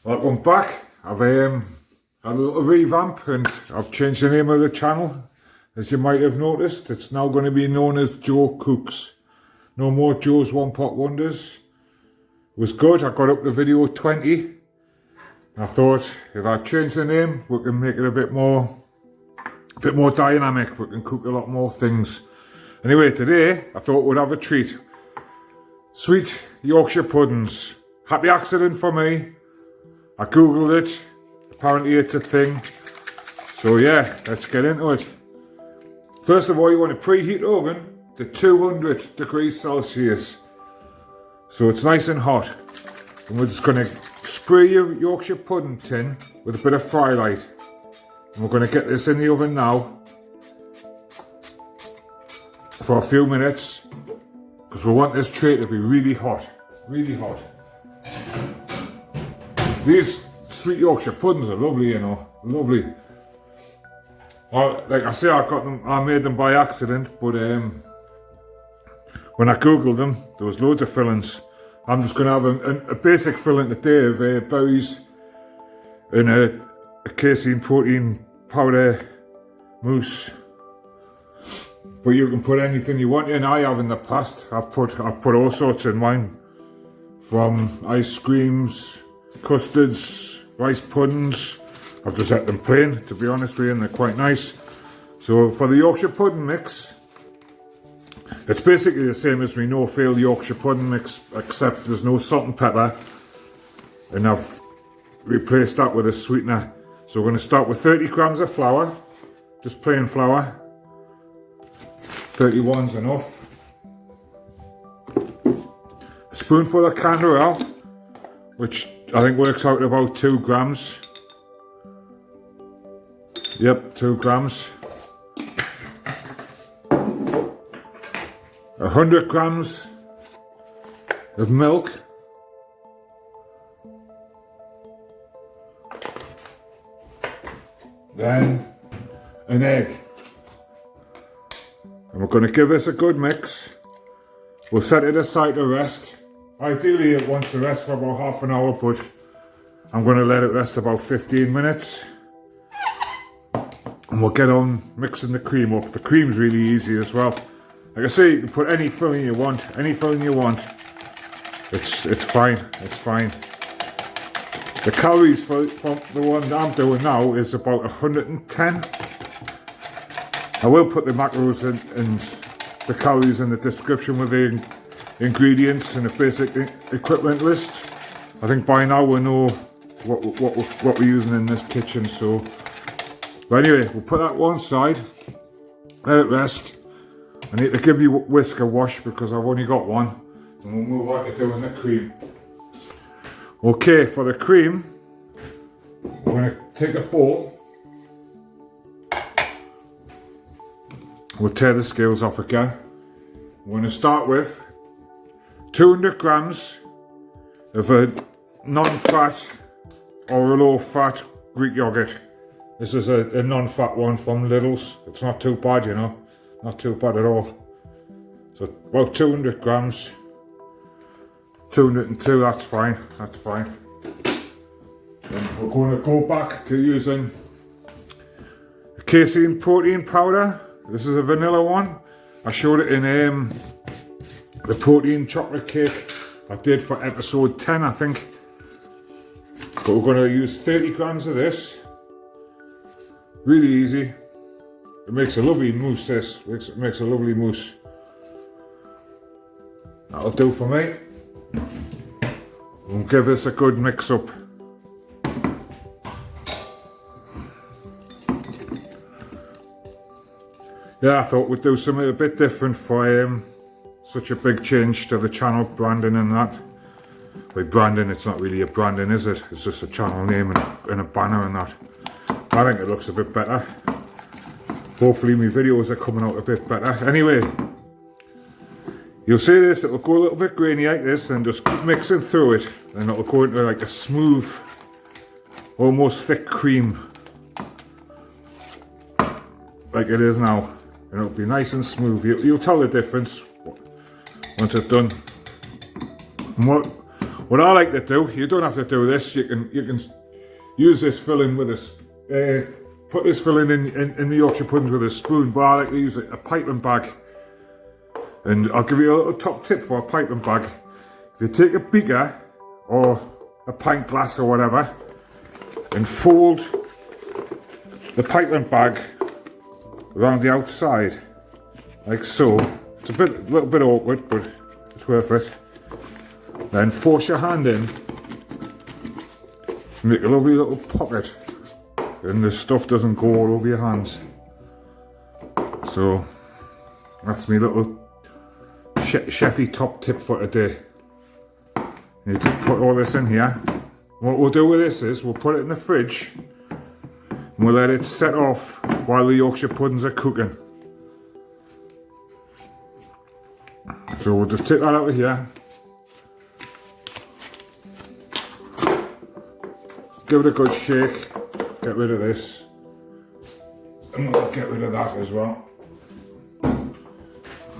Welcome back. I've had a little revamp and I've changed the name of the channel. As you might have noticed, it's now going to be known as Joe Cooks. No more Joe's One Pot Wonders. It was good. I got up to video 20. I thought if I change the name, we can make it a bit more dynamic. We can cook a lot more things. Anyway, today I thought we'd have a treat. Sweet Yorkshire Puddings. Happy accident for me. I googled it. Apparently it's a thing. So yeah, let's get into it. First of all, you want to preheat oven to 200 degrees Celsius. So it's nice and hot. And we're just going to spray your Yorkshire pudding tin with a bit of fry light. And we're going to get this in the oven now for a few minutes, because we want this tray to be really hot. Really hot. These Sweet Yorkshire Puddings are lovely, you know. Lovely. Well, like I say, I made them by accident, but when I googled them, there was loads of fillings. I'm just going to have a basic filling today of berries and a casein protein powder mousse. But you can put anything you want in. I have in the past. I've put all sorts in mine, from ice creams, custards, rice puddings. I've just had them plain, to be honest with you, and they're quite nice. So for the Yorkshire pudding mix, it's basically the same as my no-fail Yorkshire pudding mix, except there's no salt and pepper, and I've replaced that with a sweetener. So we're going to start with 30 grams of flour, just plain flour. 31's enough. A spoonful of canderel, which I think works out about 2 grams. Yep, 2 grams. 100 grams of milk. Then an egg. And we're going to give this a good mix. We'll set it aside to rest. Ideally it wants to rest for about half an hour, but I'm going to let it rest about 15 minutes. And we'll get on mixing the cream up. The cream's really easy as well. Like I say, you can put any filling you want. Any filling you want. It's fine. It's fine. The calories for the one that I'm doing now is about 110. I will put the macros and the calories in the description with the ingredients and the basic equipment list. I think by now we know what we're using in this kitchen. So, but anyway, we'll put that one side, let it rest. I need to give you whisk a wash because I've only got one, and we'll move on to doing the cream. Okay, for the cream, we're going to take a bowl. We'll tear the scales off again. We're going to start with 200 grams of a non-fat or a low-fat Greek yogurt. This is a non-fat one from Lidl's. It's not too bad, you know. Not too bad at all. So about 200 grams. 202, that's fine. That's fine. Then we're going to go back to using a casein protein powder. This is a vanilla one. I showed it in the protein chocolate cake I did for episode 10, I think. But we're going to use 30 grams of this. Really easy. It makes a lovely mousse, this. It makes a lovely mousse. That'll do for me. We'll give this a good mix up. Yeah, I thought we'd do something a bit different for such a big change to the channel branding and that. By branding, it's not really a branding, is it? It's just a channel name and a banner and that. I think it looks a bit better. Hopefully my videos are coming out a bit better. Anyway, you'll see this, it'll go a little bit grainy like this, and just keep mixing through it, and it'll go into like a smooth, almost thick cream. Like it is now. And it'll be nice and smooth. You'll tell the difference once it's done. And What I like to do, you don't have to do this, you can use this filling with a, put this filling in the Yorkshire puddings with a spoon, but I like to use a piping bag. And I'll give you a little top tip for a piping bag. If you take a beaker or a pint glass or whatever and fold the piping bag around the outside, like so. It's a little bit awkward, but it's worth it. Then force your hand in, make a lovely little pocket, and the stuff doesn't go all over your hands. So that's my little chefy top tip for today. You just put all this in here. What we'll do with this is we'll put it in the fridge and we'll let it set off while the Yorkshire puddings are cooking. So we'll just take that out of here. Give it a good shake. Get rid of this. And we'll get rid of that as well.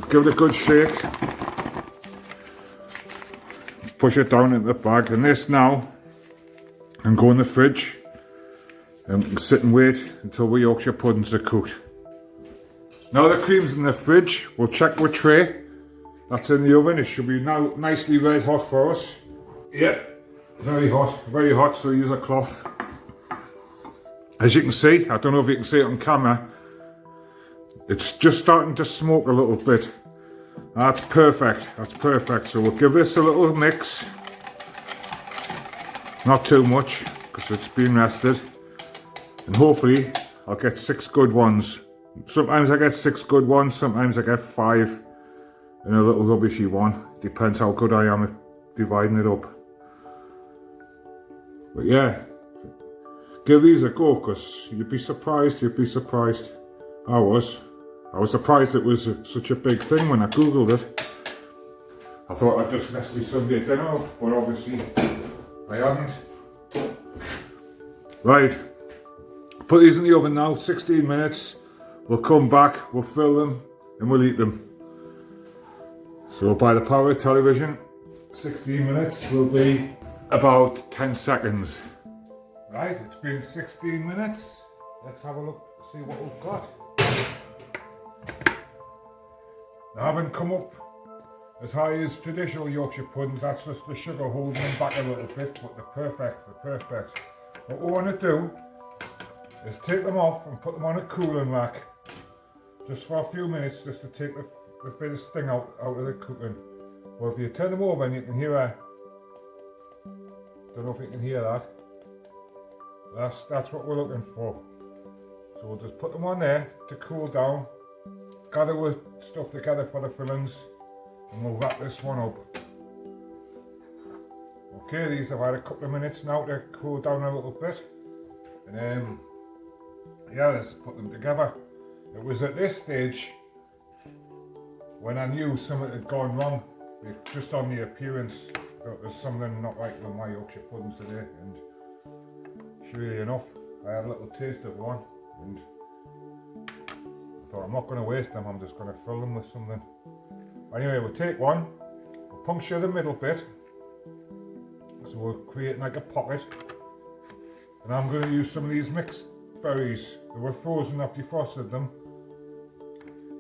Give it a good shake. Push it down into the bag. And this now can go in the fridge. And we can sit and wait until the Yorkshire puddings are cooked. Now the cream's in the fridge. We'll check our tray. That's in the oven. It should be now nicely red hot for us. Yep. Very hot, so use a cloth. As you can see, I don't know if you can see it on camera, it's just starting to smoke a little bit. That's perfect, so we'll give this a little mix. Not too much, because it's been rested. And hopefully, I'll get 6 good ones. Sometimes I get 6 good ones, sometimes I get 5. And a little rubbishy one. Depends how good I am at dividing it up. But yeah, give these a go, because you'd be surprised. I was surprised it was such a big thing when I googled it. I thought I'd just necessarily Sunday dinner, but obviously I haven't. Right, put these in the oven now, 16 minutes. We'll come back, we'll fill them, and we'll eat them. So by the power of television, 16 minutes will be about 10 seconds. Right, it's been 16 minutes. Let's have a look, see what we've got. They haven't come up as high as traditional Yorkshire puddings. That's just the sugar holding them back a little bit, but they're perfect. What we want to do is take them off and put them on a cooling rack. Just for a few minutes, just to take the bit of sting out of the cooking. Well, if you turn them over and you can hear a, don't know if you can hear that. That's what we're looking for. So we'll just put them on there to cool down. Gather with stuff together for the fillings, and we'll wrap this one up. Okay, these have had a couple of minutes now to cool down a little bit. And yeah, let's put them together. It was at this stage when I knew something had gone wrong, just on the appearance, that there's something not right with my Yorkshire puddings today. And surely enough, I had a little taste of one, and I thought, I'm not going to waste them, I'm just going to fill them with something. Anyway, we'll take one, we'll puncture the middle bit, so we'll create like a pocket. And I'm going to use some of these mixed berries. They were frozen, I've defrosted them.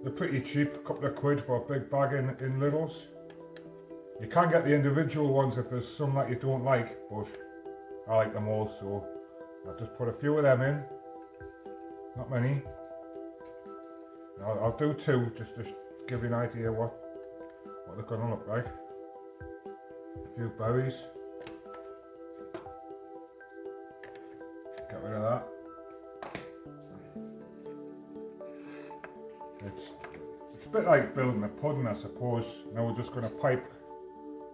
They're pretty cheap, a couple of quid for a big bag in Lidl's. You can get the individual ones if there's some that you don't like, but I like them all, so I'll just put a few of them in. Not many. I'll do 2 just to give you an idea what they're going to look like. A few berries. Get rid of that. It's a bit like building a pudding, I suppose. Now we're just going to pipe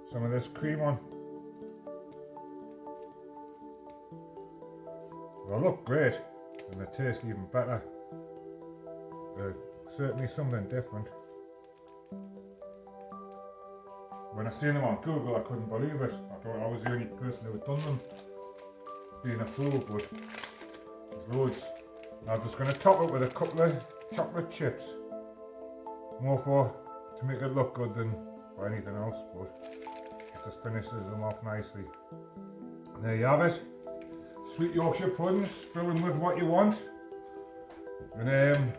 some of this cream on. They'll look great, and they taste even better. They're certainly something different. When I seen them on Google, I couldn't believe it. I thought I was the only person who had done them. Being a fool, but there's loads. I'm just going to top it with a couple of chocolate chips. More to make it look good than for anything else, but Just finishes them off nicely. And there you have it. Sweet Yorkshire puddings, fill them with what you want. And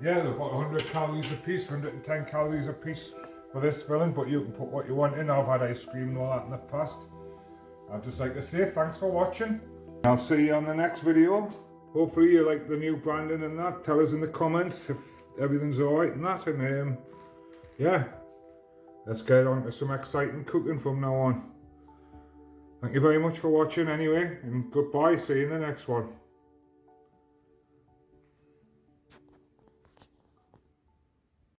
yeah, they've got 100 calories a piece, 110 calories a piece for this filling, but you can put what you want in. I've had ice cream and all that in the past. I'd just like to say thanks for watching. I'll see you on the next video. Hopefully you like the new branding and that. Tell us in the comments if everything's alright and that. And yeah, let's get on to some exciting cooking from now on. Thank you very much for watching anyway, and goodbye, see you in the next one.